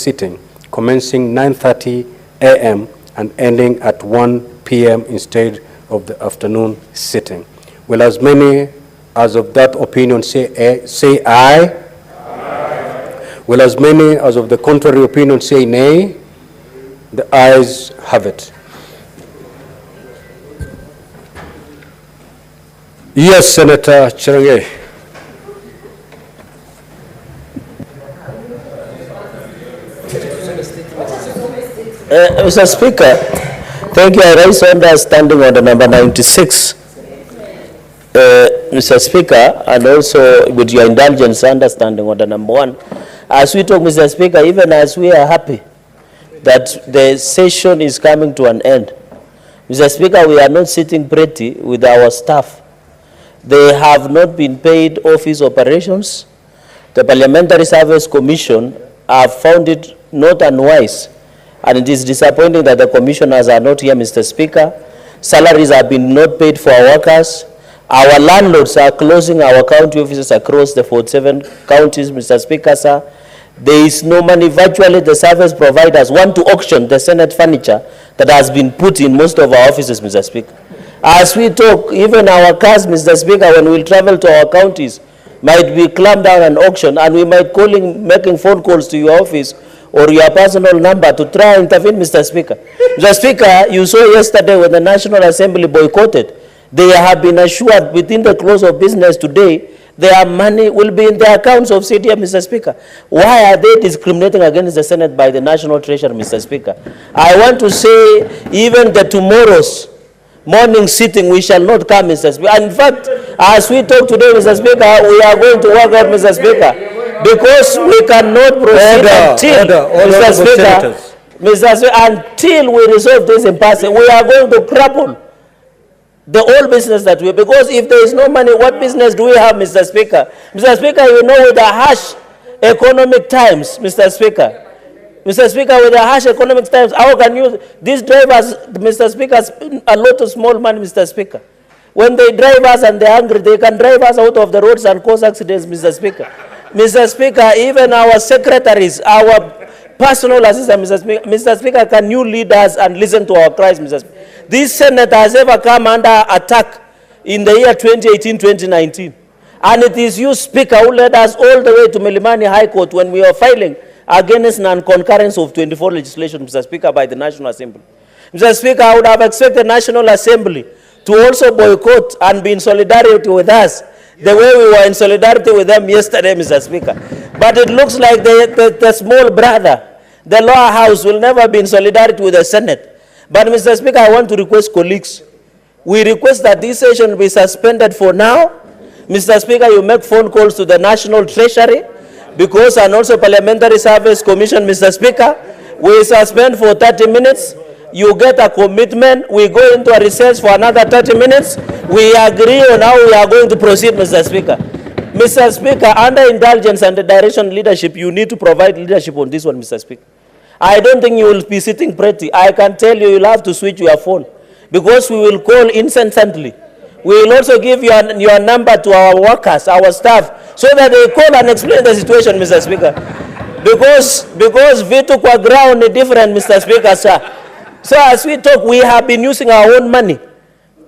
sitting, commencing 9:30 a.m. and ending at 1 p.m. instead of the afternoon sitting. Will as many as of that opinion say aye? Aye. Will as many as of the contrary opinion say nay? The ayes have it. Yes, Senator Cherargei. Mr. Speaker, thank you. I raise understanding on the number 96. Mr. Speaker, and also with your indulgence, understanding on the number 1. As we talk, Mr. Speaker, even as we are happy that the session is coming to an end, Mr. Speaker, we are not sitting pretty with our staff. They have not been paid office operations. The Parliamentary Service Commission have found it not unwise, and it is disappointing that the commissioners are not here, Mr. Speaker. Salaries have been not paid for our workers. Our landlords are closing our county offices across the 47 counties, Mr. Speaker, sir. There is no money. Virtually, the service providers want to auction the Senate furniture that has been put in most of our offices, Mr. Speaker. As we talk, even our cars, Mr. Speaker, when we travel to our counties, might be clamped down and auctioned, and we might making phone calls to your office or your personal number to try and intervene, Mr. Speaker. Mr. Speaker, you saw yesterday when the National Assembly boycotted, they have been assured within the close of business today, their money will be in the accounts of CDM, Mr. Speaker. Why are they discriminating against the Senate by the National Treasury, Mr. Speaker? I want to say, even the tomorrow's morning sitting, we shall not come, Mr. Speaker. And in fact, as we talk today, Mr. Speaker, we are going to work out, Mr. Speaker, because we cannot proceed until we resolve this impasse. We are going to cripple the old business that we, because if there is no money, what business do we have, Mr. Speaker? Mr. Speaker, you know, with the harsh economic times, Mr. Speaker, with the harsh economic times, how can you, these drivers, Mr. Speaker, spend a lot of small money, Mr. Speaker. When they drive us and they're angry, they can drive us out of the roads and cause accidents, Mr. Speaker. Mr. Speaker, even our secretaries, our personal assistants, Mr. Speaker, can you lead us and listen to our cries, Mr. Speaker? This Senate has ever come under attack in the year 2018-2019. And it is you, Speaker, who led us all the way to Milimani High Court when we were filing against non-concurrence of 24 legislation, Mr. Speaker, by the National Assembly. Mr. Speaker, I would have expected the National Assembly to also boycott and be in solidarity with us the way we were in solidarity with them yesterday, Mr. Speaker. But it looks like the small brother, the lower house, will never be in solidarity with the Senate. But, Mr. Speaker, I want to request colleagues. We request that this session be suspended for now. Mr. Speaker, you make phone calls to the National Treasury, because, and also Parliamentary Service Commission, Mr. Speaker, we suspend for 30 minutes. You get a commitment. We go into a recess for another 30 minutes. We agree on how we are going to proceed, Mr. Speaker. Mr. Speaker, under indulgence and the direction leadership, you need to provide leadership on this one, Mr. Speaker. I don't think you will be sitting pretty. I can tell you, you'll have to switch your phone, because we will call incessantly. We will also give your number to our workers, our staff, so that they call and explain the situation, Mr. Speaker. Because vitu kwa ground is different, Mr. Speaker, sir. So as we talk, we have been using our own money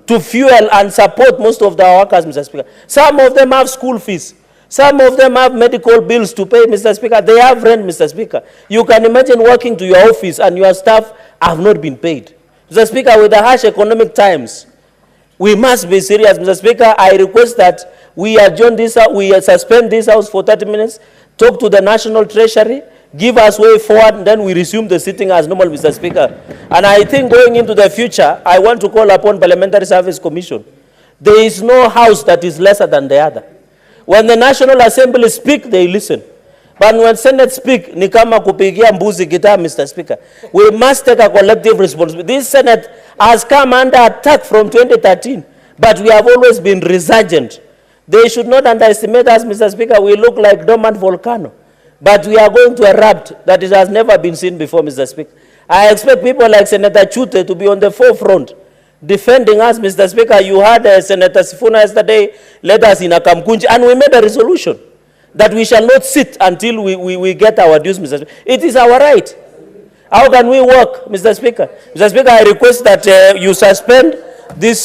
to fuel and support most of our workers, Mr. Speaker. Some of them have school fees. Some of them have medical bills to pay, Mr. Speaker. They have rent, Mr. Speaker. You can imagine working to your office and your staff have not been paid. Mr. Speaker, with the harsh economic times, we must be serious, Mr. Speaker. I request that we adjourn this, we suspend this house for 30 minutes, talk to the National Treasury, give us way forward, and then we resume the sitting as normal, Mr. Speaker. And I think going into the future, I want to call upon Parliamentary Service Commission. There is no house that is lesser than the other. When the National Assembly speak, they listen. But when Senate speak, ni kama kupigia mbuzi gitaa, Mr. Speaker. We must take a collective responsibility. This Senate has come under attack from 2013, but we have always been resurgent. They should not underestimate us, Mr. Speaker. We look like dormant volcano, but we are going to erupt that it has never been seen before, Mr. Speaker. I expect people like Senator Chute to be on the forefront defending us, Mr. Speaker. You had Senator Sifuna yesterday led us in a Kamkunji, and we made a resolution that we shall not sit until we get our dues, Mr. Speaker. It is our right. How can we work, Mr. Speaker? Mr. Speaker, I request that you suspend this